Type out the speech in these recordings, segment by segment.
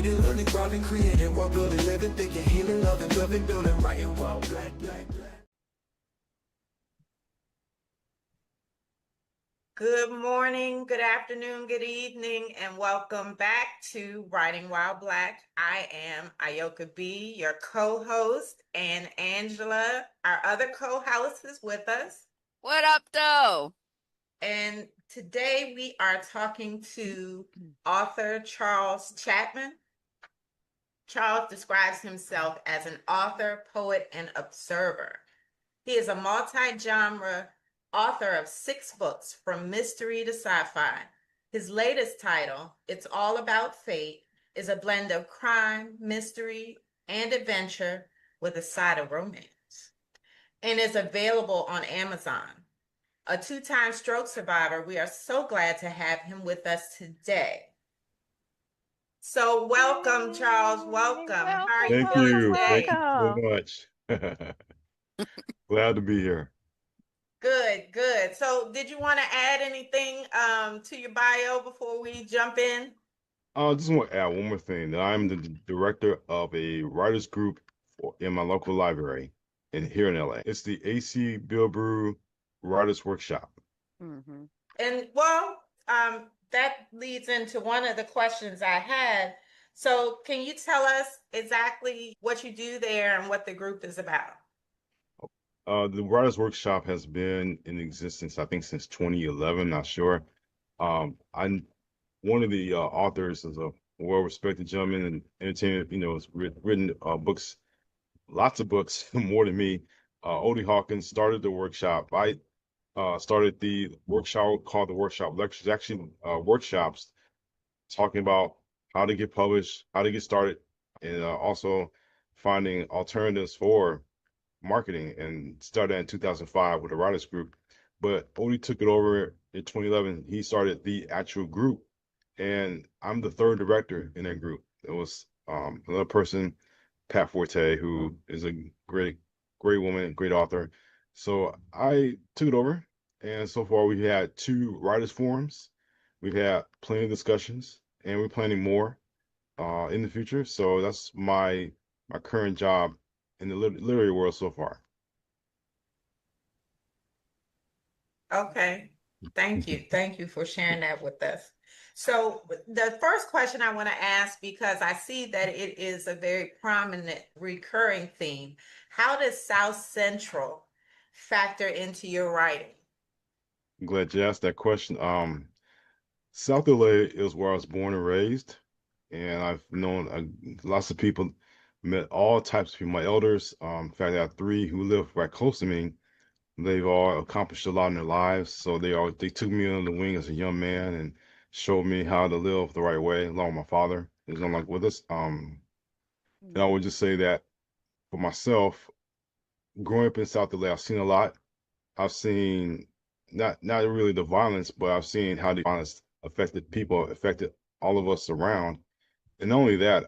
reading, learning, grinding, creating, while building, living, thinking, healing, loving, building, writing, while black. Good morning, good afternoon, good evening, and welcome back to Writing While Black. I am Ayoka B, your co-host, and Angela, our other co-host, is with us. What up, though? And today we are talking to author Charles Chatmon. Charles describes himself as an author, poet, and observer. He is a multi-genre author of 6 books, from mystery to sci-fi. His latest title, It's All About Fate, is a blend of crime, mystery, and adventure with a side of romance, and is available on Amazon. A 2-time stroke survivor, we are so glad to have him with us today. So welcome, Charles. Welcome. How are you Thank doing you. today? Thank you so much. Glad to be here. Good, good. So did you want to add anything to your bio before we jump in? I just want to add one more thing. That I'm the director of a writers group in my local library here in LA. It's the AC Bill Brew Writers Workshop. Mm-hmm. And well, that leads into one of the questions I had. So can you tell us exactly what you do there and what the group is about? The Writers Workshop has been in existence, I think, since 2011. Not sure. I'm one of the authors is a well-respected gentleman in entertainment. Has written books, lots of books, more than me. Odie Hawkins started the workshop. I started the workshop called the Workshop Lectures, actually workshops talking about how to get published, how to get started, and also finding alternatives for marketing, and started in 2005 with a writers group. But Odie took it over in 2011. He started the actual group, and I'm the third director in that group. It was another person, Pat Forte, who is a great woman, great author. So I took it over, and so far we've had 2 writers forums. We've had plenty of discussions, and we're planning more in the future. So that's my current job in the literary world so far. Okay. Thank you. Thank you for sharing that with us. So the first question I want to ask, because I see that it is a very prominent recurring theme, how does South Central factor into your writing? I'm glad you asked that question. South LA is where I was born and raised, and I've known lots of people, met all types of people. My elders, in fact, I have 3 who live right close to me. They've all accomplished a lot in their lives, so they took me under the wing as a young man and showed me how to live the right way, along with my father, who's no longer with us. And I would just say that for myself, growing up in South LA, I've seen a lot. I've seen not really the violence, but I've seen how the violence affected people, affected all of us around. And not only that,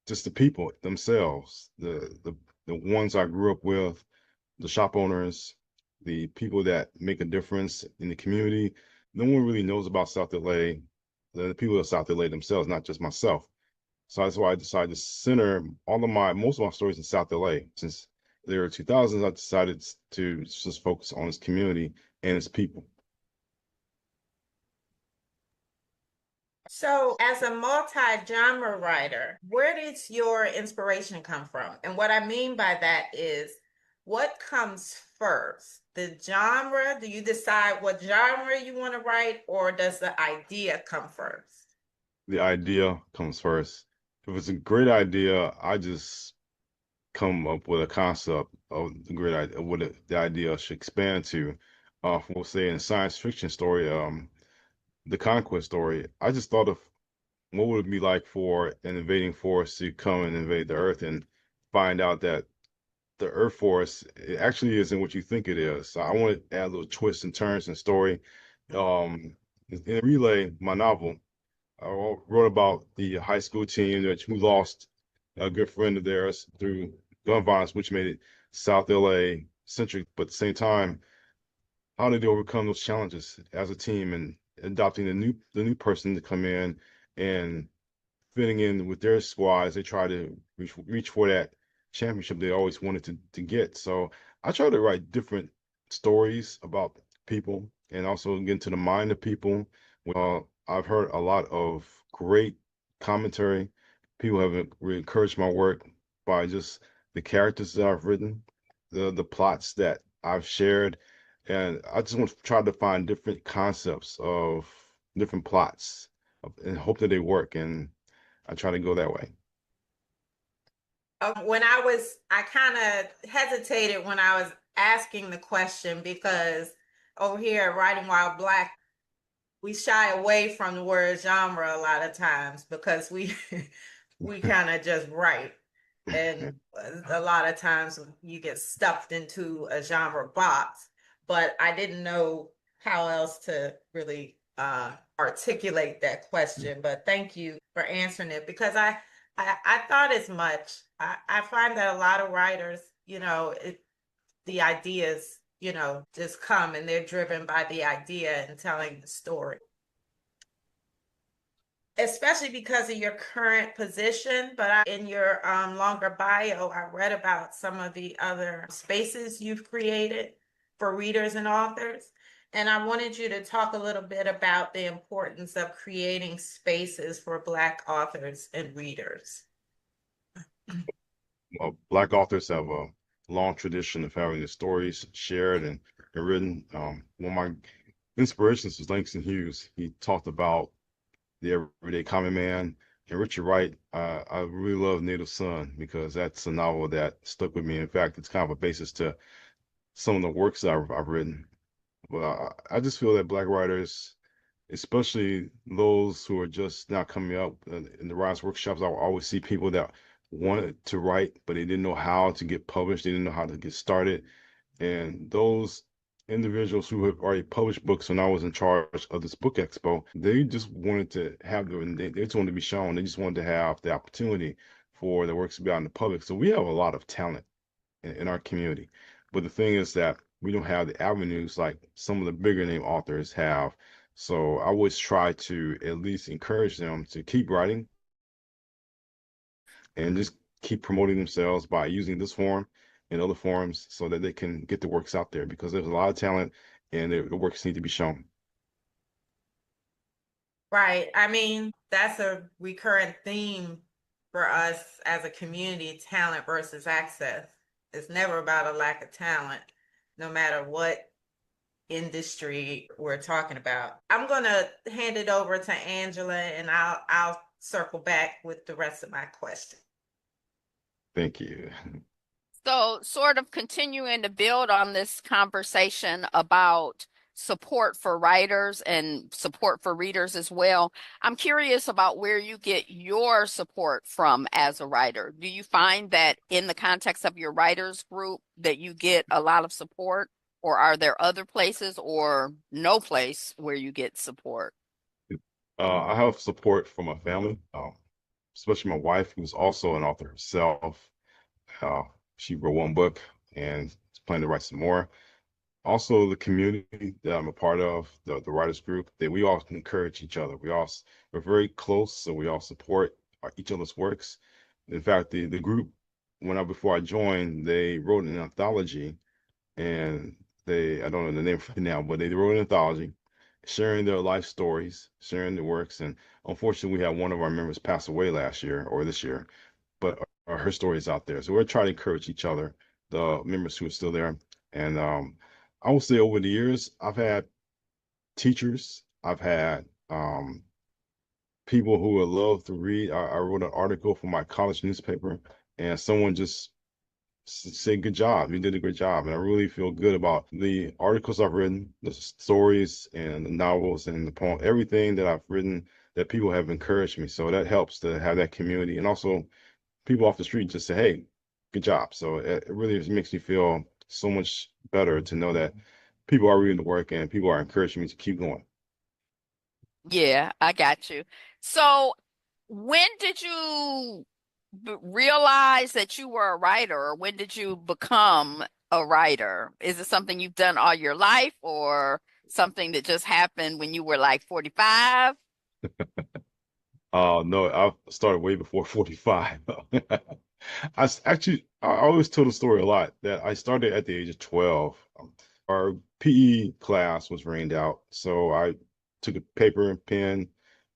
just the people themselves, the ones I grew up with, the shop owners, the people that make a difference in the community. No one really knows about South LA, the people of South LA themselves, not just myself. So that's why I decided to center most of my stories in South LA. Since the early 2000s, I decided to just focus on its community and its people. So, as a multi-genre writer, where does your inspiration come from? And what I mean by that is, what comes first? The genre? Do you decide what genre you want to write, or does the idea come first? The idea comes first. If it's a great idea, I just come up with a concept of the great idea, what the idea should expand to. For say in a science fiction story, the conquest story, I just thought of what would it be like for an invading force to come and invade the Earth and find out that the Earth force, it actually isn't what you think it is. So I want to add little twists and turns in story. In Relay, my novel, I wrote about the high school team who lost a good friend of theirs through gun violence, which made it South LA centric. But at the same time, how did they overcome those challenges as a team and adopting the new person to come in and fitting in with their squads. They try to reach for that championship they always wanted to get. So I try to write different stories about people and also get into the mind of people. I've heard a lot of great commentary. People have really encouraged my work by just the characters that I've written, the plots that I've shared, and I just want to try to find different concepts of different plots and hope that they work. And I try to go that way. I kind of hesitated when I was asking the question because over here at Writing While Black, we shy away from the word genre a lot of times because we we kind of just write. And a lot of times you get stuffed into a genre box, but I didn't know how else to really articulate that question. But thank you for answering it because I thought as much. I find that a lot of writers, the ideas, just come and they're driven by the idea and telling the story. Especially because of your current position, but in your longer bio, I read about some of the other spaces you've created for readers and authors. And I wanted you to talk a little bit about the importance of creating spaces for Black authors and readers. Black authors have a long tradition of having their stories shared and written. One of my inspirations was Langston Hughes. He talked about the everyday common man. And Richard Wright, I really love Native Son because that's a novel that stuck with me. In fact, it's kind of a basis to some of the works that I've written. But I just feel that Black writers, especially those who are just now coming up in the writers' workshops, I will always see people that wanted to write, but they didn't know how to get published. They didn't know how to get started. And those individuals who have already published books when I was in charge of this book expo, they just wanted to have them, they just wanted to be shown. They just wanted to have the opportunity for the works to be out in the public. So we have a lot of talent in our community. But the thing is that we don't have the avenues like some of the bigger name authors have. So I always try to at least encourage them to keep writing and just keep promoting themselves by using this forum and other forums so that they can get the works out there because there's a lot of talent and the works need to be shown. Right. I mean, that's a recurrent theme for us as a community, talent versus access. It's never about a lack of talent, no matter what industry we're talking about. I'm going to hand it over to Angela and I'll circle back with the rest of my question. Thank you. So, sort of continuing to build on this conversation about support for writers and support for readers as well, I'm curious about where you get your support from as a writer. Do you find that in the context of your writers group that you get a lot of support, or are there other places or no place where you get support? I have support from my family, especially my wife, who's also an author herself. Uh, she wrote one book and is planning to write some more. Also, the community that I'm a part of, the writers group, that we all encourage each other. We're very close, so we all support each other's works. In fact, the group before I joined, they wrote an anthology, and I don't know the name right now, but they wrote an anthology, sharing their life stories, sharing their works. And unfortunately, we had one of our members pass away last year or this year, but her story is out there. So we're trying to encourage each other, the members who are still there. And I will say over the years, I've had teachers, I've had people who would love to read. I wrote an article for my college newspaper, and someone just said, "Good job, you did a great job." And I really feel good about the articles I've written, the stories and the novels and the poem, everything that I've written that people have encouraged me. So that helps to have that community. And also people off the street just say, "Hey, good job." So it really just makes me feel so much better to know that people are reading the work and people are encouraging me to keep going. Yeah, I got you. So, when did you realize that you were a writer, or when did you become a writer? Is it something you've done all your life, or something that just happened when you were like 45? No, I started way before 45. I always tell the story a lot that I started at the age of 12. Our PE class was rained out, so I took a paper and pen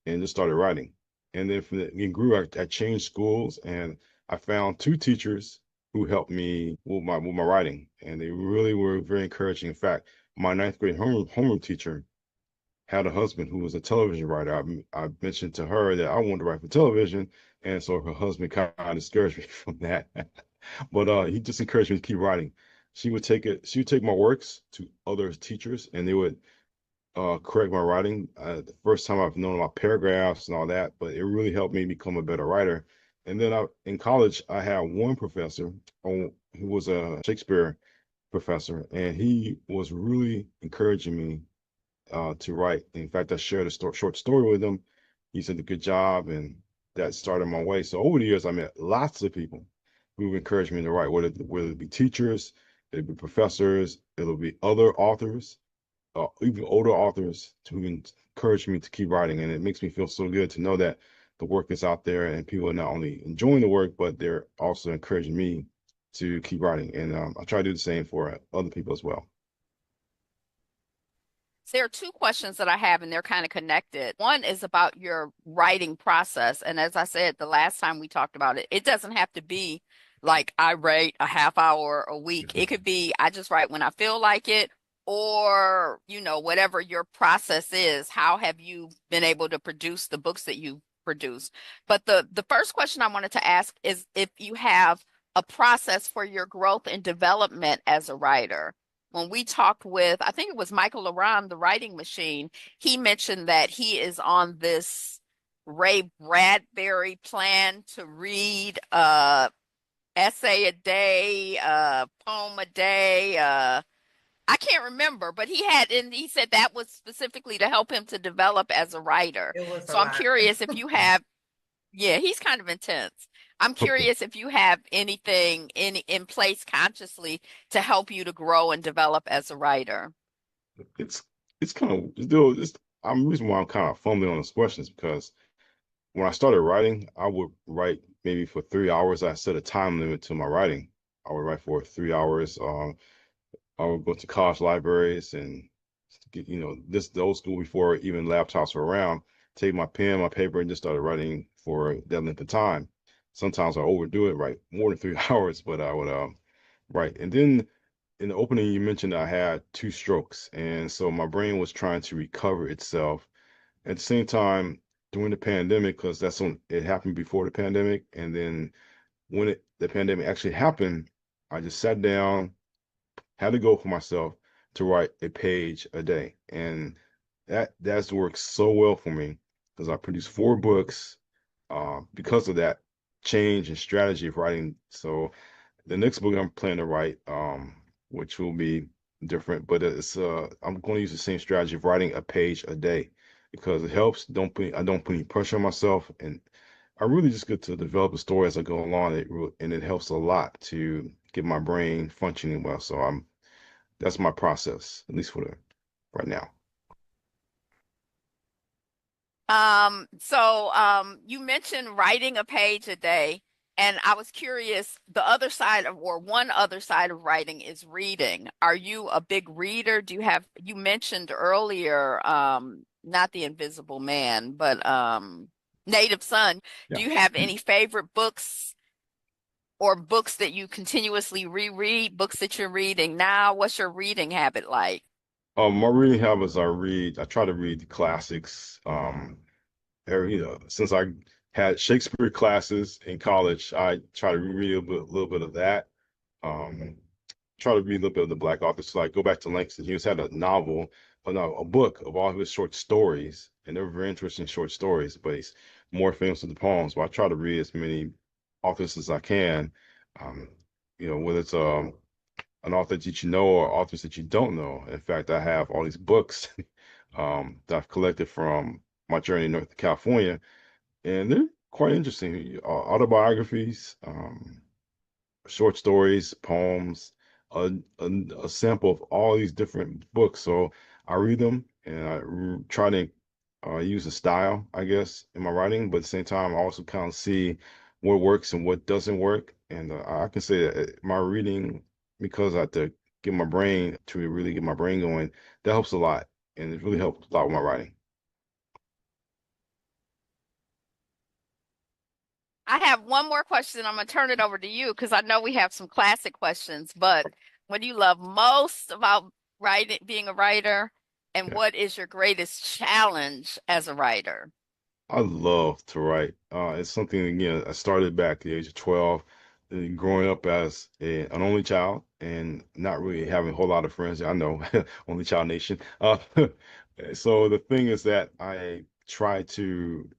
and just started writing. And then it grew. I changed schools, and I found two teachers who helped me with my writing, and they really were very encouraging. In fact, my ninth grade homeroom teacher had a husband who was a television writer. I mentioned to her that I wanted to write for television, and so her husband kind of discouraged me from that. But he just encouraged me to keep writing. She would take my works to other teachers, and they would correct my writing. The first time I've known about paragraphs and all that, but it really helped me become a better writer. And then in college, I had one professor who was a Shakespeare professor, and he was really encouraging me to write. In fact, I shared a short story with him. He said a good job, and that started my way. So over the years, I met lots of people who encouraged me to write, whether it be teachers, it'll be professors, it'll be other authors, even older authors who encourage me to keep writing. And it makes me feel so good to know that the work is out there and people are not only enjoying the work, but they're also encouraging me to keep writing. And I try to do the same for other people as well. There are two questions that I have, and they're kind of connected. One is about your writing process. And as I said the last time we talked about it, it doesn't have to be like I write a half hour a week. It could be I just write when I feel like it, or, whatever your process is. How have you been able to produce the books that you produce? But the first question I wanted to ask is if you have a process for your growth and development as a writer. When we talked with, I think it was Michael Laram, the writing machine, he mentioned that he is on this Ray Bradbury plan to read essay a day, poem a day. I can't remember, but and he said that was specifically to help him to develop as a writer. It was a So I'm lot. curious if you have, yeah, he's kind of intense. I'm Okay. curious if you have anything in place consciously to help you to grow and develop as a writer. It's it's kind of still it's I'm the reason why I'm kind of fumbling on this question is because when I started writing, I would write maybe for 3 hours. I set a time limit to my writing. I would write for 3 hours. I would go to college libraries and get, this the old school before even laptops were around. Take my pen, my paper, and just started writing for that length of time. Sometimes I overdo it, write more than 3 hours, but I would write. And then in the opening, you mentioned I had two strokes, and so my brain was trying to recover itself. At the same time, during the pandemic, because that's when it happened before the pandemic, and then when the pandemic actually happened, I just sat down, had to go for myself to write a page a day, and that's worked so well for me because I produced 4 books because of that change and strategy of writing. So the next book I'm planning to write, which will be different, but I'm going to use the same strategy of writing a page a day because it helps. I don't put any pressure on myself, and I really just get to develop a story as I go along. And it helps a lot to get my brain functioning well. So that's my process, at least for the right now. You mentioned writing a page a day, and I was curious, one other side of writing is reading. Are you a big reader? You mentioned earlier, not The Invisible Man, but Native Son. Do Yeah. you have any favorite books or books that you continuously reread, books that you're reading now? What's your reading habit like? My reading habits, I try to read the classics. Since I had Shakespeare classes in college, I try to read little bit of that. Um, Try to read a little bit of the Black authors. So I go back to Langston Hughes had a novel, no, a book of all his short stories, and they're very interesting short stories, but he's more famous for the poems. But I try to read as many authors as I can. Um, whether it's an author that you know or authors that you don't know. In fact, I have all these books that I've collected from my journey in North California, and they're quite interesting. Autobiographies, short stories, poems, a, a sample of all these different books. So I read them and try to use a style, I guess, in my writing, but at the same time, I also kind of see what works and what doesn't work. And I can say that my reading, because I have to get my brain to really get my brain going, that helps a lot, and it really helps a lot with my writing. I have one more question. I'm going to turn it over to you because I know we have some classic questions, but what do you love most about writing, being a writer, and Yeah. what is your greatest challenge as a writer? I love to write. It's something, again, I started back at the age of 12, growing up as an only child and not really having a whole lot of friends. I know, only child nation. So the thing is that I try to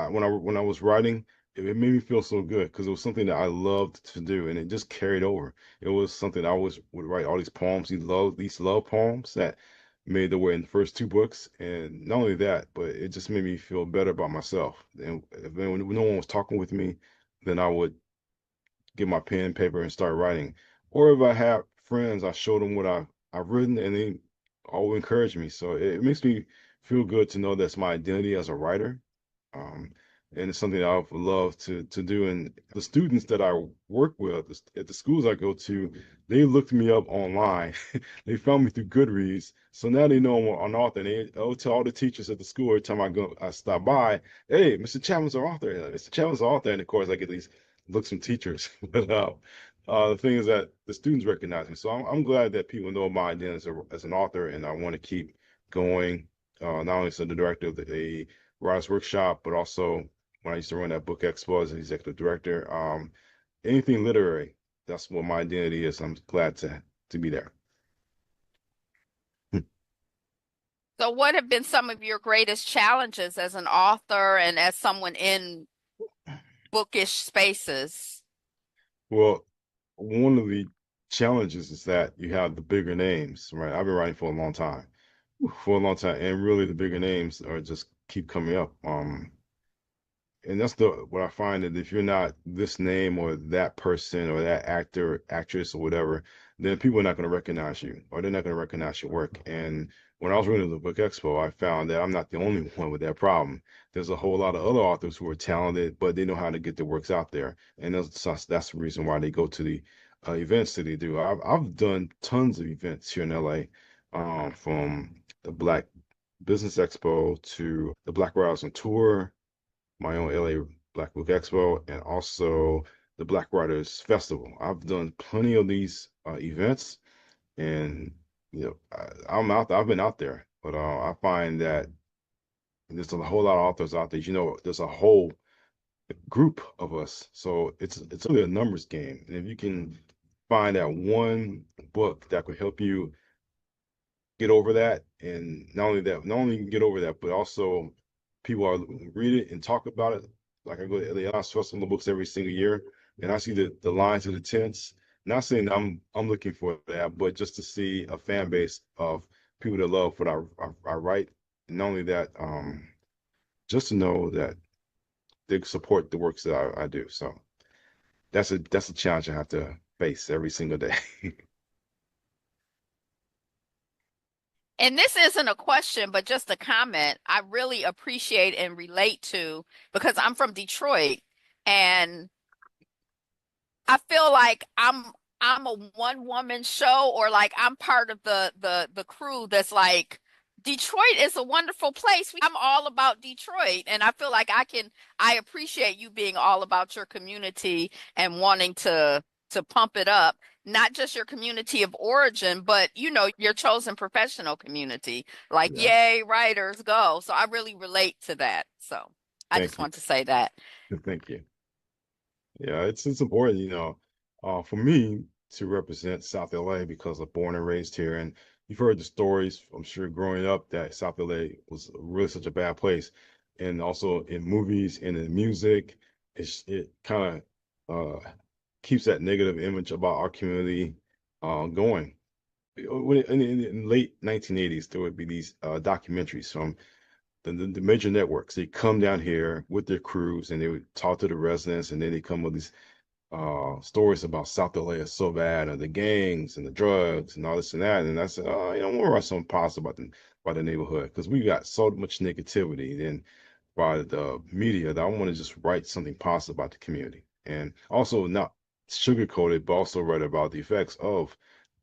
when I was writing, it made me feel so good because it was something that I loved to do, and it just carried over. It was something I always would write all these poems, these love poems that made their way in the first two books, and not only that, but it just made me feel better about myself. And when no one was talking with me, then I would get my pen and paper and start writing. Or if I have friends, I show them what I've written, and they all encourage me. So it makes me feel good to know that's my identity as a writer. Um, and it's something I've loved to do. And the students that I work with at the schools I go to, they looked me up online. They found me through Goodreads. So now they know I'm an author. And they'll tell all the teachers at the school every time I stop by, hey, Mr. Chapman's an author. Mr. Chapman's an author. And of course, I get these looks from teachers. But the thing is that the students recognize me. So I'm glad that people know my identity as an author, and I want to keep going. Not only as the director of a writers workshop, but also when I used to run that book expo as an executive director. Anything literary, that's what my identity is. I'm glad to be there. So, what have been some of your greatest challenges as an author and as someone in bookish spaces? Well, one of the challenges is that you have the bigger names, right? I've been writing for a long time, and really the bigger names are just keep coming up. And that's what I find, that if you're not this name or that person or that actor, actress or whatever, then people are not going to recognize you, or they're not going to recognize your work. And when I was running the book expo, I found that I'm not the only one with that problem. There's a whole lot of other authors who are talented, but they know how to get their works out there. And that's the reason why they go to the events that they do. I've done tons of events here in LA, from the Black Business Expo to the Black Writers on Tour, my own LA Black Book Expo, and also the Black Writers Festival. I've done plenty of these events, and I'm out. I've been out there, but I find that there's a whole lot of authors out there. There's a whole group of us, so it's really a numbers game. And if you can find that one book that could help you get over that, and not only get over that, but also people are read it and talk about it. Like I go to the Festival of Books every single year, and I see the lines of the tents. Not saying I'm looking for that, but just to see a fan base of people that love what I write, and not only that, just to know that they support the works that I do. So that's a challenge I have to face every single day. And this isn't a question, but just a comment. I really appreciate and relate to because I'm from Detroit and I feel like I'm a one woman show or like I'm part of the crew that's like Detroit is a wonderful place. I'm all about Detroit and I feel like I appreciate you being all about your community and wanting to pump it up. Not just your community of origin, but your chosen professional community. Like, Yeah. yay, writers go. So I really relate to that. So I Thank just you. want to say that. Thank you. Yeah, it's important, for me to represent South LA because I'm born and raised here, and you've heard the stories, I'm sure, growing up that South LA was really such a bad place, and also in movies and in music, it kind of keeps that negative image about our community going. In the late 1980s, there would be these documentaries from the major networks. They come down here with their crews and they would talk to the residents, and then they come with these stories about South LA is so bad, and the gangs and the drugs and all this and that. And I said, I want to write something positive about by the neighborhood because we got so much negativity and by the media that I want to just write something positive about the community and also not sugarcoat it, but also write about the effects of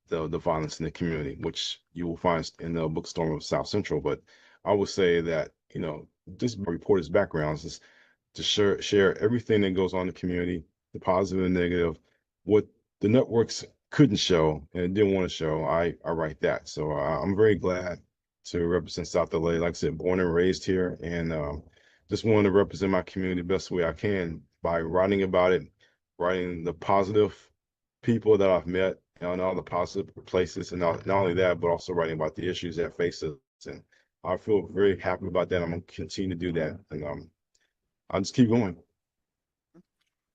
the violence in the community, which you will find in the bookstore of South Central. But I would say that, this reporter's backgrounds is to share everything that goes on in the community, the positive and negative, what the networks couldn't show and didn't want to show. I write that. So I'm very glad to represent South LA. Like I said, born and raised here, and just want to represent my community the best way I can by writing about it, writing the positive people that I've met and all the positive places, and not only that, but also writing about the issues that face us. And I feel very happy about that. I'm gonna continue to do that, and I'll just keep going.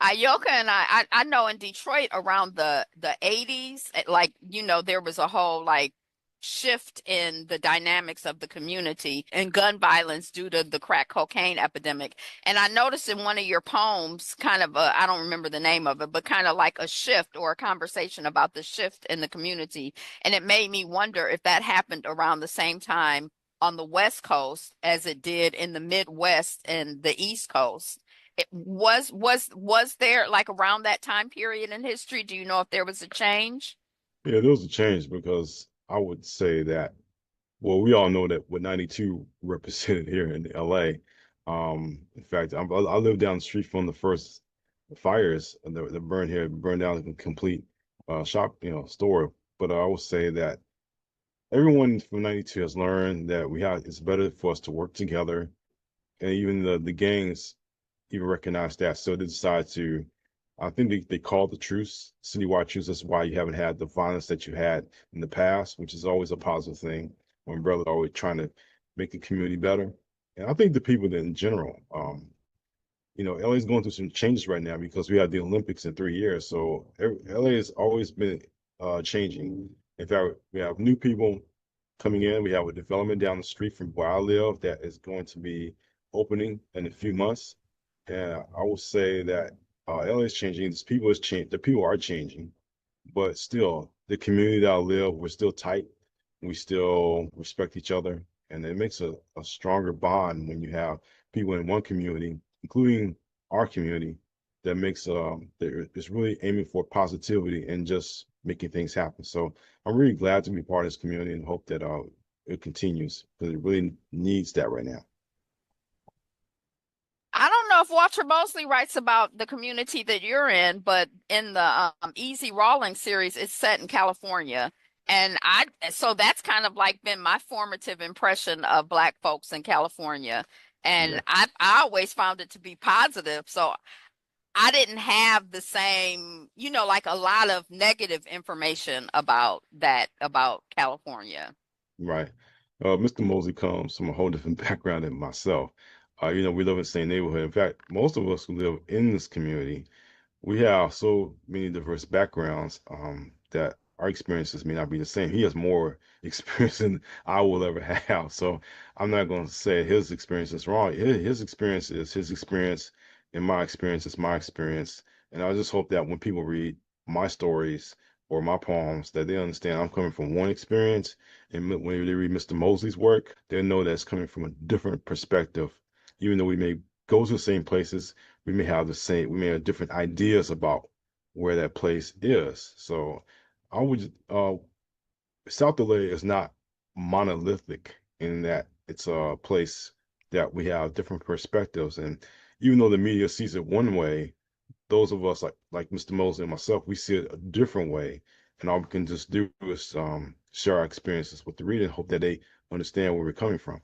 Ayoka and I know in Detroit around the 80s, like, there was a whole like shift in the dynamics of the community and gun violence due to the crack cocaine epidemic. And I noticed in one of your poems, kind of I don't remember the name of it, but kind of like a shift or a conversation about the shift in the community. And it made me wonder if that happened around the same time on the West Coast as it did in the Midwest and the East Coast. It was there like around that time period in history? Do you know if there was a change? Yeah, there was a change because I would say that, well, we all know that what 92 represented here in LA. In fact, I live down the street from the first fires that burned here, burned down a complete shop, store. But I will say that everyone from 92 has learned that it's better for us to work together. And even the gangs even recognize that. So they decide to, I think they call the truce, citywide truce. That's why you haven't had the violence that you had in the past, which is always a positive thing when brothers are always trying to make the community better. And I think the people that in general, LA is going through some changes right now because we have the Olympics in 3 years. So LA has always been changing. In fact, we have new people coming in. We have a development down the street from where I live that is going to be opening in a few months. And I will say that LA is changing. The people are changing, but still, the community that I live, we're still tight. We still respect each other, and it makes a stronger bond when you have people in one community, including our community, that makes that is really aiming for positivity and just making things happen. So I'm really glad to be part of this community and hope that it continues because it really needs that right now. I don't know if Walter Mosley writes about the community that you're in, but in the Easy Rawlings series, it's set in California. And so that's kind of like been my formative impression of Black folks in California. Yeah. And I always found it to be positive. So I didn't have the same, like a lot of negative information about California. Right. Mr. Mosley comes from a whole different background than myself. We live in the same neighborhood. In fact, most of us who live in this community, we have so many diverse backgrounds that our experiences may not be the same. He has more experience than I will ever have. So I'm not going to say his experience is wrong. His experience is his experience, and my experience is my experience. And I just hope that when people read my stories or my poems, that they understand I'm coming from one experience. And when they read Mr. Mosley's work, they know that it's coming from a different perspective. Even though we may go to the same places, we may have different ideas about where that place is. So I would South LA is not monolithic in that it's a place that we have different perspectives. And even though the media sees it one way, those of us like Mr. Mosley and myself, we see it a different way. And all we can just do is share our experiences with the reader and hope that they understand where we're coming from.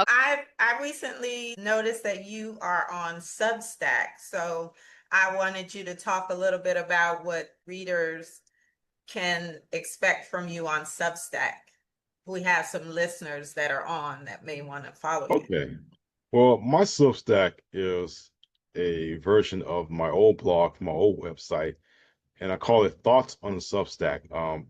I recently noticed that you are on Substack, so I wanted you to talk a little bit about what readers can expect from you on Substack. We have some listeners that are on that may want to follow you. Okay. Well, my Substack is a version of my old blog, my old website, and I call it Thoughts on the Substack.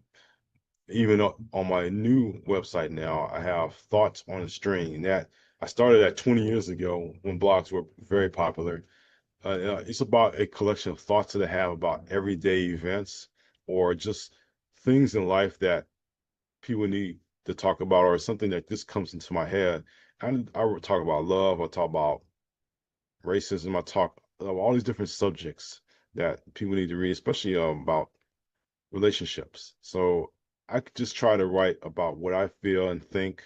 Even on my new website now, I have Thoughts on a String. That I started that 20 years ago when blogs were very popular. It's about a collection of thoughts that I have about everyday events or just things in life that people need to talk about, or something that just comes into my head. I would talk about love, I talk about racism, I talk about all these different subjects that people need to read, especially about relationships. So I could just try to write about what I feel and think,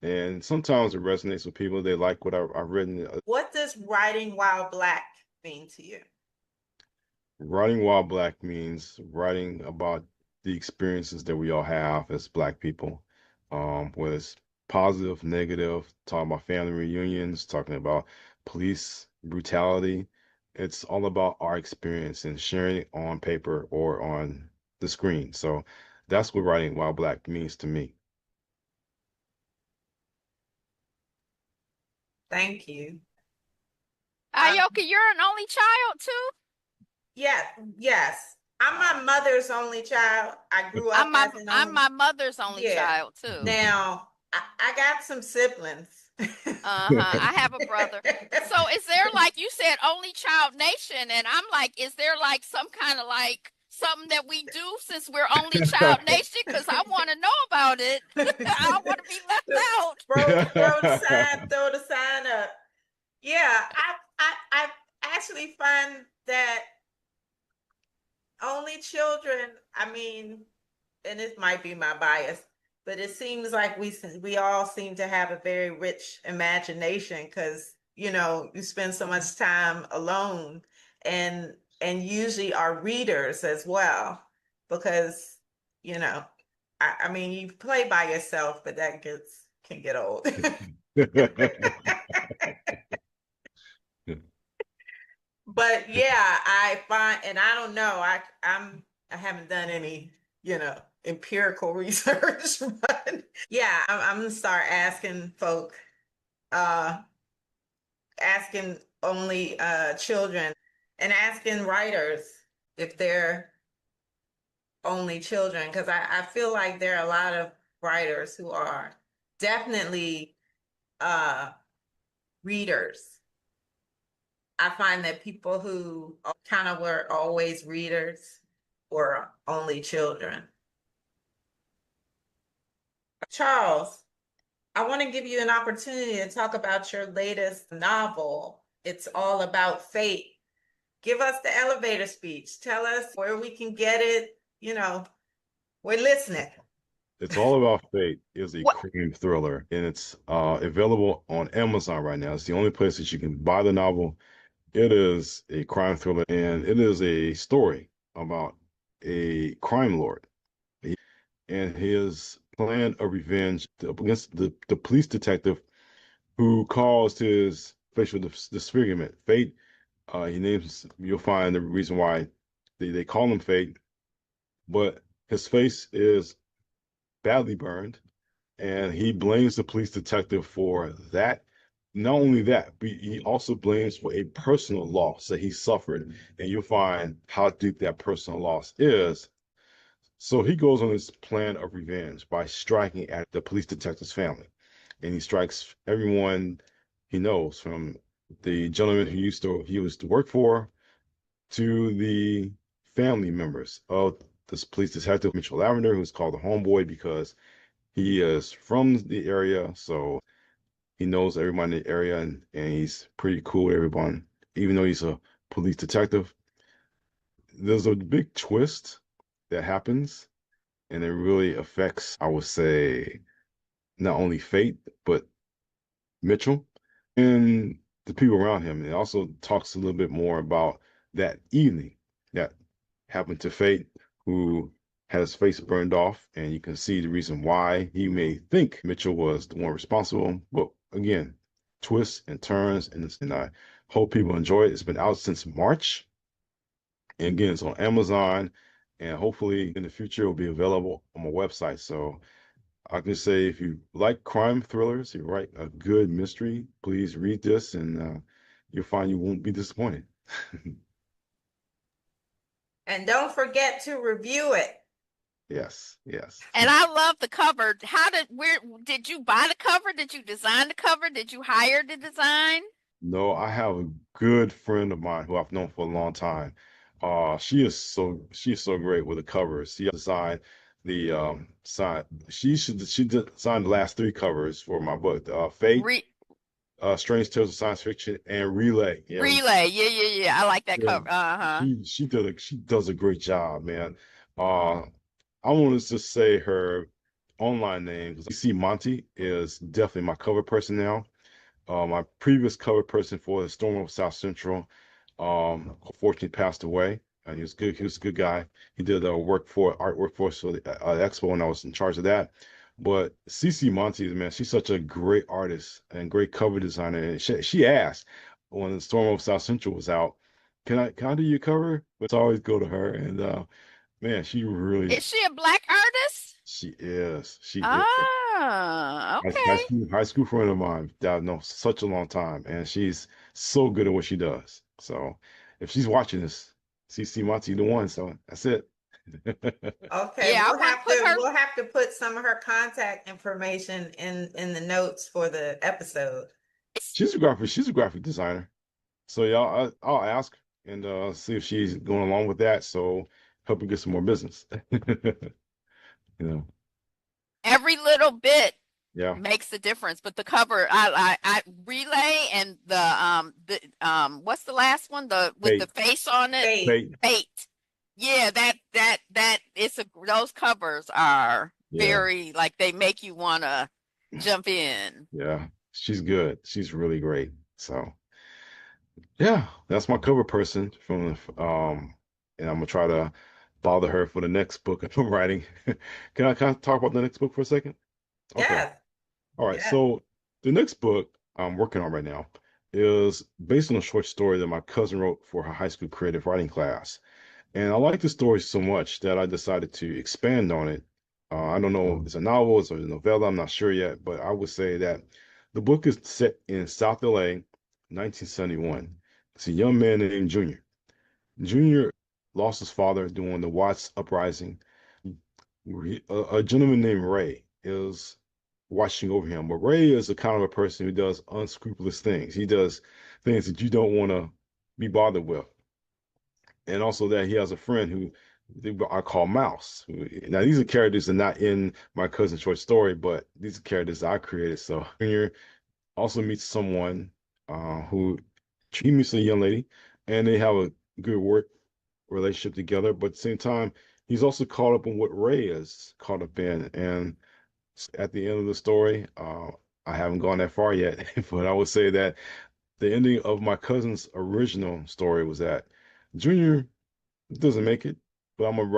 and sometimes it resonates with people. They like what I've written. What does writing while Black mean to you? Writing while Black means writing about the experiences that we all have as Black people, whether it's positive, negative, talking about family reunions, talking about police brutality. It's all about our experience and sharing it on paper or on the screen. So that's what writing while Black means to me. Thank you. Ayoka, you're an only child too? Yeah, yes. I'm my mother's only child. I grew up as an I'm only. my mother's only Yeah. child too. Now, I got some siblings. I have a brother. So is there, like you said, only child nation? And I'm like, is there like some kind of like something that we do since we're only child nation? Because I want to know about it. I don't want to be left out. Throw the sign up. Yeah, I actually find that only children, I mean, and this might be my bias, but it seems like we all seem to have a very rich imagination because you spend so much time alone, and usually are readers as well, because you know I mean you play by yourself, but that can get old. But yeah, I find, and I don't know, I haven't done any, empirical research, but yeah, I'm gonna start asking folk, uh, asking only children, and asking writers if they're only children, because I feel like there are a lot of writers who are definitely uh readers. I find that people who kind of were always readers were only children. Charles, I want to give you an opportunity to talk about your latest novel. It's all about fate. Give us the elevator speech. Tell us where we can get it. We're listening. It's All About Fate is a What? crime thriller, and it's available on Amazon right now. It's the only place that you can buy the novel. It is a crime thriller, and it is a story about a crime lord and his plan of revenge against the police detective who caused his facial disfigurement. Fate, he names, you'll find the reason why they call him Fate, but his face is badly burned, and he blames the police detective for that. Not only that, but he also blames for a personal loss that he suffered, and you'll find how deep that personal loss is. So he goes on this plan of revenge by striking at the police detective's family, and he strikes everyone he knows, from the gentleman he used to work for to the family members of this police detective, Mitchell Lavender, who's called the homeboy because he is from the area, so he knows everyone in the area, and he's pretty cool with everyone, even though he's a police detective. There's a big twist that happens, and it really affects, I would say, not only Fate, but Mitchell and the people around him. It also talks a little bit more about that evening that happened to Fate, who had his face burned off, and you can see the reason why he may think Mitchell was the one responsible. But again, twists and turns, and I hope people enjoy it. It's been out since March, and again, it's on Amazon, and hopefully in the future it will be available on my website. So I can say, if you like crime thrillers, you write a good mystery, please read this, and you'll find you won't be disappointed. And don't forget to review it. Yes, yes. And I love the cover. Where did you buy the cover? Did you design the cover? Did you hire the design? No, I have a good friend of mine who I've known for a long time. She is so great with the covers. She designed the sign. She designed the last three covers for my book. Fate, Re Strange Tales of Science Fiction, and Relay. Yeah, Relay. Yeah, yeah, yeah. I like that yeah. cover. Uh-huh. She does a great job, man. Uh, I want to just say her online name because CC Monty is definitely my cover person now. My previous cover person for the Storm of South Central, unfortunately passed away. He was good. He was a good guy. He did artwork for us for the expo, and I was in charge of that. But CC Monty, man, she's such a great artist and great cover designer. And she asked when the Storm of South Central was out, can I do your cover? But I always go to her, and man, she really Is she a black artist? she is. Ah, okay. High school friend of mine that I've known such a long time, and she's so good at what she does. So if she's watching this, CC Monty the one. So that's it. Okay, Yeah, I want to put her. we'll have to put some of her contact information in the notes for the episode. She's a graphic designer. So yeah, I'll ask and see if she's going along with that. So help her get some more business. You know, Every little bit yeah. makes a difference, but the cover, I Relay and the what's the last one? The with the Fate, face on it, Fate. fate. Fate. Yeah, that it's a those covers are Yeah, very like they make you want to jump in. yeah. She's good. She's really great. So. Yeah, that's my cover person from and I'm gonna try to bother her for the next book I'm writing. Can I talk about the next book for a second? Okay. Yes, All right. yes. So the next book I'm working on right now is based on a short story that my cousin wrote for her high school creative writing class. And I like the story so much that I decided to expand on it. I don't know if it's a novel, it's a novella, I'm not sure yet, but I would say that the book is set in South LA, 1971. It's a young man named Junior. Junior lost his father during the Watts uprising. A gentleman named Ray is watching over him, but Ray is a kind of a person who does unscrupulous things. He does things that you don't want to be bothered with, and also that he has a friend who I call Mouse. Now these are characters that are not in my cousin's short story, but these are characters I created. So Junior also meets someone who he meets a young lady, and they have a good work relationship together. But at the same time, he's also caught up in what Ray is caught up in. And at the end of the story, I haven't gone that far yet, but I would say that the ending of my cousin's original story was that Junior doesn't make it, but I'm gonna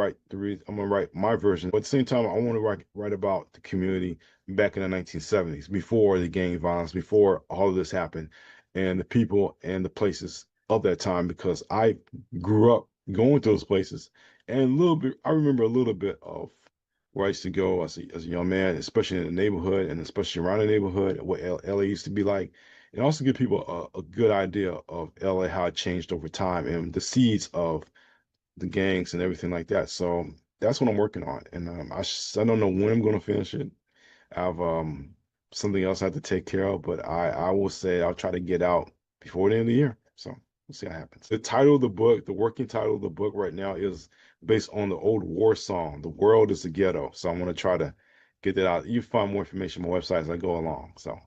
write my version. But at the same time, I want to write about the community back in the 1970s, before the gang violence, before all of this happened, and the people and the places of that time, because I grew up going to those places, and a little bit, I remember a little bit of where I used to go as a young man, especially in the neighborhood and especially around the neighborhood, what LA used to be like, and also give people a good idea of LA, how it changed over time, and the seeds of the gangs and everything like that. So that's what I'm working on, and I don't know when I'm going to finish it. I have something else I have to take care of, but I will say I'll try to get out before the end of the year. So we'll see what happens. The title of the book, the working title of the book right now, is based on the old war song, "The World Is a Ghetto." So I'm going to try to get that out. You find more information on my website as I go along. So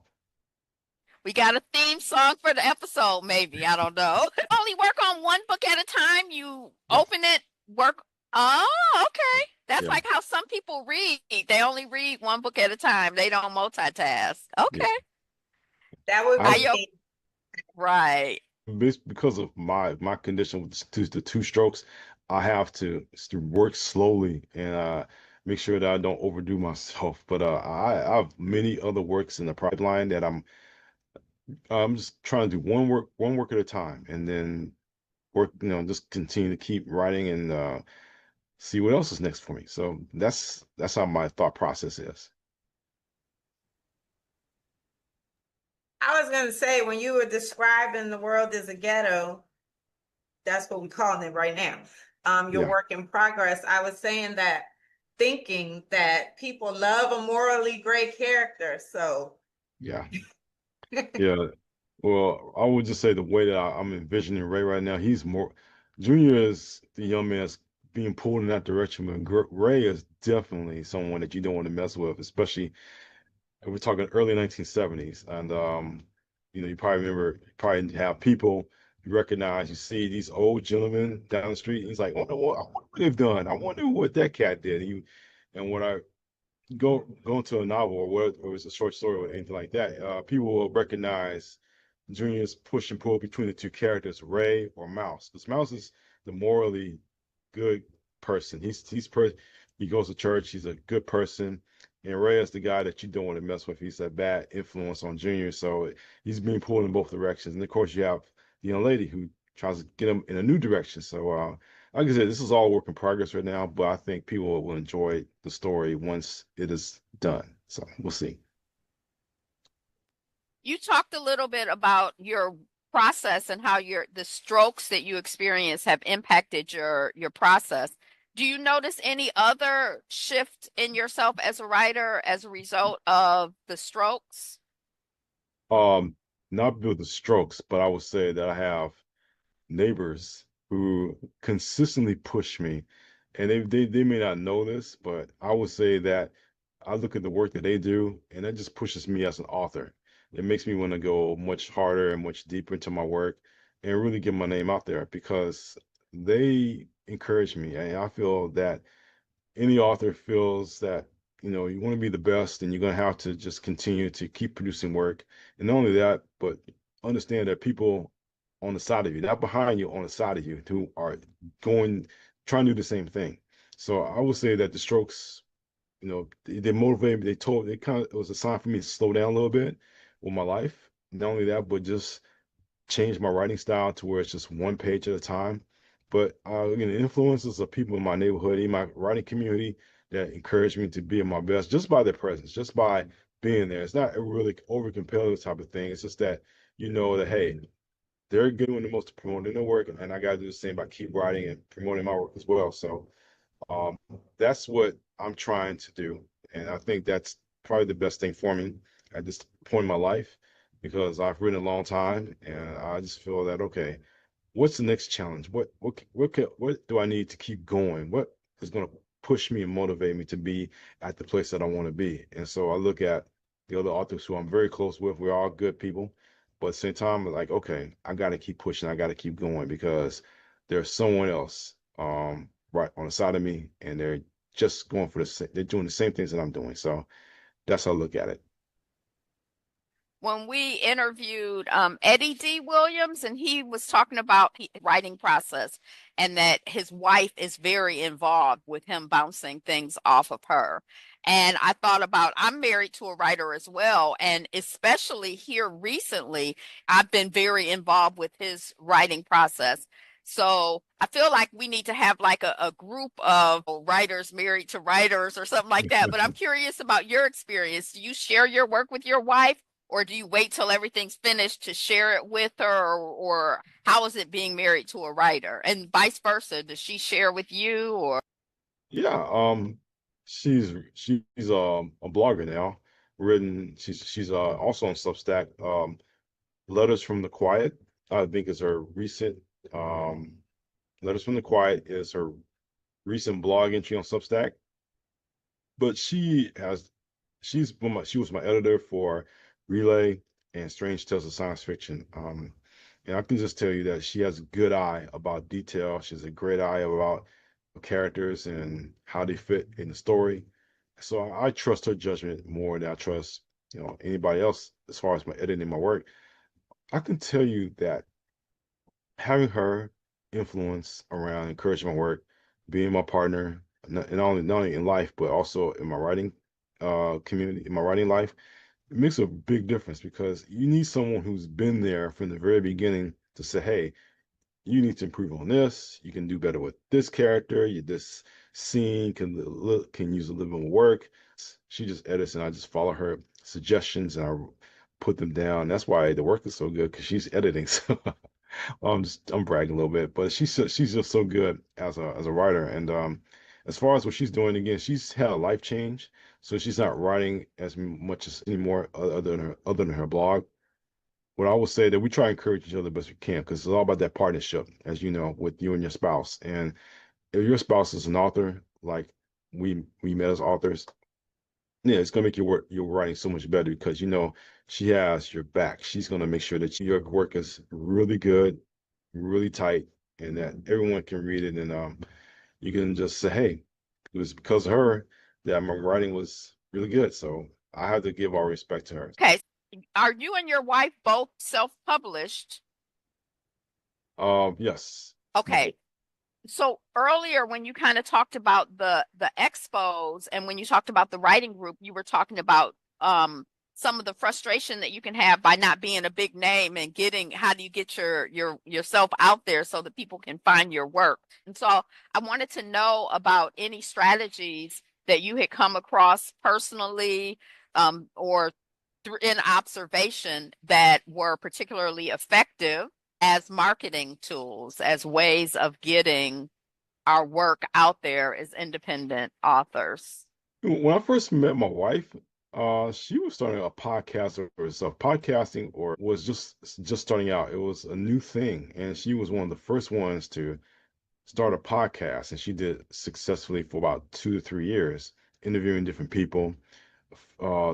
We got a theme song for the episode, maybe. I don't know. Only work on one book at a time. You yeah, open it, work. Oh, okay. That's yeah, like how some people read. They only read one book at a time. They don't multitask. yeah. Okay. That would I be Ayoka, me. right. because of my condition with the two strokes, I have to work slowly and make sure that I don't overdo myself. But I have many other works in the pipeline that I'm just trying to do one work at a time, and then work, just continue to keep writing and see what else is next for me. So that's how my thought process is. I was gonna say when you were describing the world as a ghetto, that's what we call it right now. Your Yeah, work in progress. I was saying that thinking that people love a morally great character. So yeah, yeah. Well, I would just say the way that I'm envisioning Ray right now, Junior is the young man that's being pulled in that direction, but Ray is definitely someone that you don't want to mess with, especially we're talking early 1970s. And you probably remember, you probably have people you recognize, you see these old gentlemen down the street. He's like, I wonder what they've done. I wonder what that cat did. And when I go into a novel or what, or it's a short story or anything like that, people will recognize Junior's push and pull between the two characters, Ray or Mouse. Because Mouse is the morally good person. He goes to church. He's a good person, and Ray is the guy that you don't want to mess with. He's a bad influence on Junior, so he's being pulled in both directions. And of course, you have the young lady who tries to get him in a new direction. So, like I said, this is all work in progress right now, but I think people will enjoy the story once it is done. So we'll see. You talked a little bit about your process and how the strokes that you experience have impacted your process. Do you notice any other shift in yourself as a writer as a result of the strokes? Um, Not with the strokes, but I would say that I have neighbors who consistently push me, and they may not know this, but I would say that I look at the work that they do, and that just pushes me as an author. It makes me want to go much harder and much deeper into my work and really get my name out there because they encourage me. And I feel that any author feels that you want to be the best and you're going to have to just continue to keep producing work, and not only that, but understand that people on the side of you, not behind you, on the side of you, who are going trying to do the same thing. So I would say that the strokes, they motivated me. They kind of, it was a sign for me to slow down a little bit with my life. Not only that, but just changed my writing style to where it's just one page at a time. But again, the influences of people in my neighborhood, in my writing community, that encourage me to be at my best just by their presence, just by being there. It's not a really over competitive type of thing. It's just that you know that hey, they're doing the most to promoting their work, and I got to do the same by keep writing and promoting my work as well. So um, that's what I'm trying to do, and I think that's probably the best thing for me at this point in my life because I've written a long time, and I just feel that okay, what's the next challenge? What do I need to keep going? What is going to push me and motivate me to be at the place that I want to be? And so I look at the other authors who I'm very close with. We're all good people, but at the same time, like, okay, I got to keep pushing. I got to keep going because there's someone else right on the side of me, and they're just going for they're doing the same things that I'm doing. So that's how I look at it. When we interviewed Eddie D. Williams, and he was talking about writing process and that his wife is very involved with him bouncing things off of her. And I thought about, I'm married to a writer as well. And especially here recently, I've been very involved with his writing process. So I feel like we need to have like a group of writers married to writers or something like that. But I'm curious about your experience. Do you share your work with your wife? Or do you wait till everything's finished to share it with her? Or how is it being married to a writer? And vice versa, does she share with you or? Yeah, she's a blogger now. Written she's also on Substack. Letters from the Quiet, I think is her recent um Letters from the Quiet is her recent blog entry on Substack. But she was my editor for Relay and Strange Tales of Science Fiction. And I can just tell you that she has a good eye about detail. She has a great eye about characters and how they fit in the story. So I trust her judgment more than I trust, anybody else as far as my editing my work. I can tell you that having her influence around encouraging my work, being my partner, not only in life but also in my writing community, in my writing life, it makes a big difference because you need someone who's been there from the very beginning to say, hey, you need to improve on this. You can do better with this character. This scene can use a little bit more work. She just edits, and I just follow her suggestions and I put them down. That's why the work is so good because she's editing. So I'm bragging a little bit, but she's just so good as a writer. And as far as what she's doing, again, she's had a life change, so she's not writing as much as anymore other than her blog. What I will say that we try to encourage each other best we can because it's all about that partnership, as you know, with you and your spouse. And if your spouse is an author, like we met as authors. Yeah, it's gonna make your writing so much better because she has your back. She's gonna make sure that your work is really good, really tight, and that everyone can read it. And you can just say, "Hey, it was because of her that my writing was really good." So I have to give all respect to her. Okay. Are you and your wife both self-published? Yes. Okay. So earlier when you kind of talked about the expos and when you talked about the writing group, you were talking about some of the frustration that you can have by not being a big name and getting how do you get yourself out there so that people can find your work. And so I wanted to know about any strategies that you had come across personally or in observation that were particularly effective as marketing tools, as ways of getting our work out there as independent authors. When I first met my wife, she was starting a podcast for herself. Podcasting or was just starting out. It was a new thing, and she was one of the first ones to start a podcast, and she did successfully for about 2 to 3 years, interviewing different people,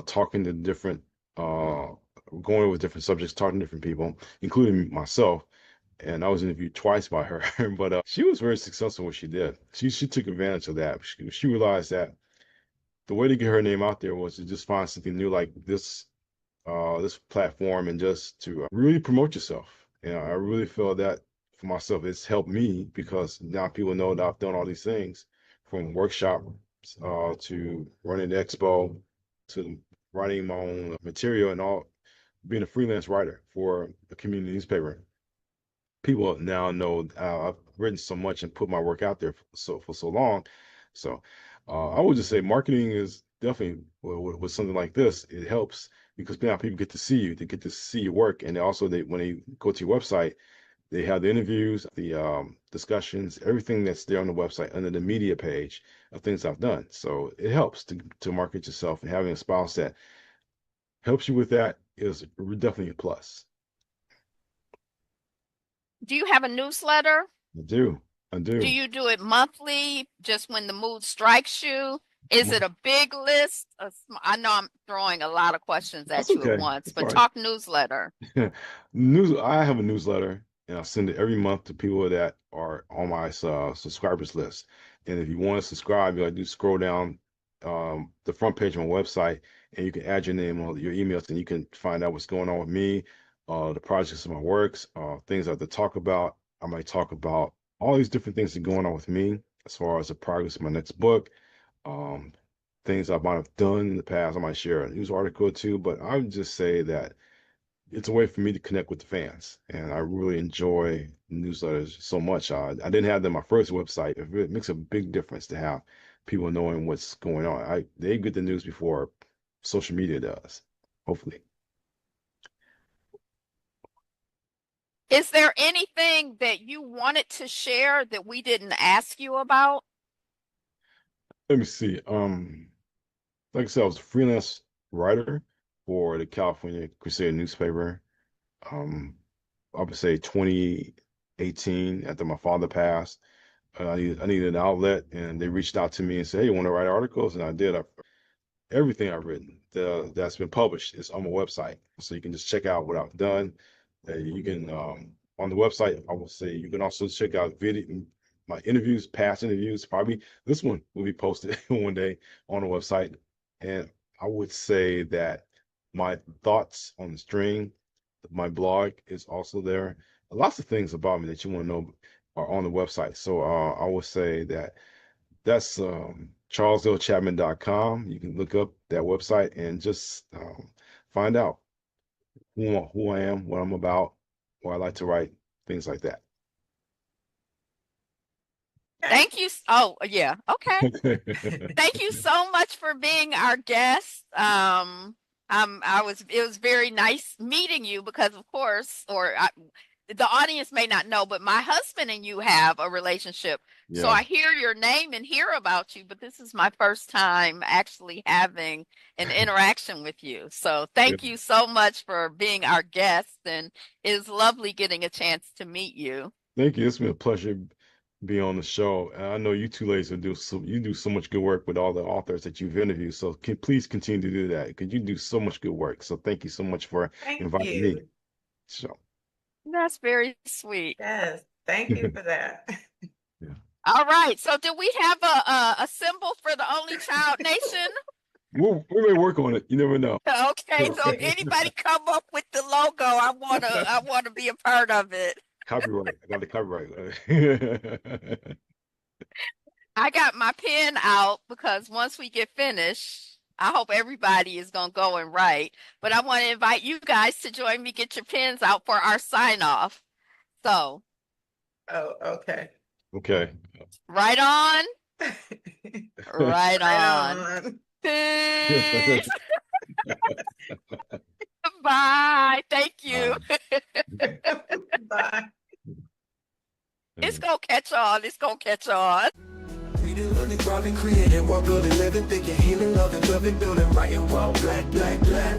talking to different, uh, going with different subjects, talking to different people, including myself. And I was interviewed twice by her, but she was very successful in what she did. She took advantage of that. She realized that the way to get her name out there was to just find something new like this platform and just to really promote yourself. I really feel that for myself, it's helped me because now people know that I've done all these things from workshops to running the expo to writing my own material and all, being a freelance writer for a community newspaper. People now know I've written so much and put my work out there for so long. So I would just say marketing is definitely with something like this. It helps because now people get to see you, they get to see your work, and also when they go to your website, they have the interviews, the discussions, everything that's there on the website under the media page of things I've done. So it helps to market yourself, and having a spouse that helps you with that is definitely a plus. Do you have a newsletter? I do. I Do do. you do it monthly, just when the mood strikes you? Is it a big list? I know I'm throwing a lot of questions That's at you at okay. once, It's all but right. talk newsletter. I have a newsletter and I send it every month to people that are on my subscribers list. And if you want to subscribe, you do scroll down the front page of my website and you can add your name or your emails and you can find out what's going on with me, the projects of my works, things I have to talk about. I might talk about all these different things that are going on with me as far as the progress of my next book, um, things I might have done in the past. I might share a news article or two, but I would just say that it's a way for me to connect with the fans, and I really enjoy newsletters so much. I didn't have them on my first website. It makes a big difference to have people knowing what's going on. They get the news before social media does, hopefully. Is there anything that you wanted to share that we didn't ask you about? Let me see. Like I said, I was a freelance writer for the California Crusader newspaper. Um, I would say 2018 after my father passed. I needed an outlet, and they reached out to me and said, "Hey, you want to write articles?" And I did. Everything I've written that's been published is on my website, so you can just check out what I've done. You can on the website. I will say you can also check out video, my interviews, past interviews. Probably this one will be posted one day on the website, and I would say that my thoughts on the string, my blog is also there. Lots of things about me that you want to know are on the website. So I would say that that's charleslchatmon.com. You can look up that website and just find out who I am, what I'm about, what I like to write, things like that. Thank you. Oh, yeah. Okay. Thank you so much for being our guest. It was very nice meeting you because, of course, the audience may not know, but my husband and you have a relationship. So Yeah. I hear your name and hear about you, but this is my first time actually having an interaction with you. So Yeah. thank you so much for being our guest, and it is lovely getting a chance to meet you. Thank you. It's been a pleasure be on the show. And I know you two ladies you do so much good work with all the authors that you've interviewed. So please continue to do that because you do so much good work. So thank you so much for Thank inviting me. you. So That's very sweet. Yes, thank you for that. yeah. All right. So do we have a symbol for the Only Child Nation? We may work on it. You never know. Okay. So if anybody come up with the logo, I wanna be a part of it. Copyright. I got the copyright. I got my pen out because once we get finished, I hope everybody is gonna go and write. But I want to invite you guys to join me. Get your pens out for our sign off. So Oh, okay. Okay. right on, right Right on. on. Peace. Bye. Thank you. Bye. It's gonna catch on. It's gonna catch on. Reading, learning, growing, creating, while building, living, thinking, healing, loving, building, writing, while black, black, black.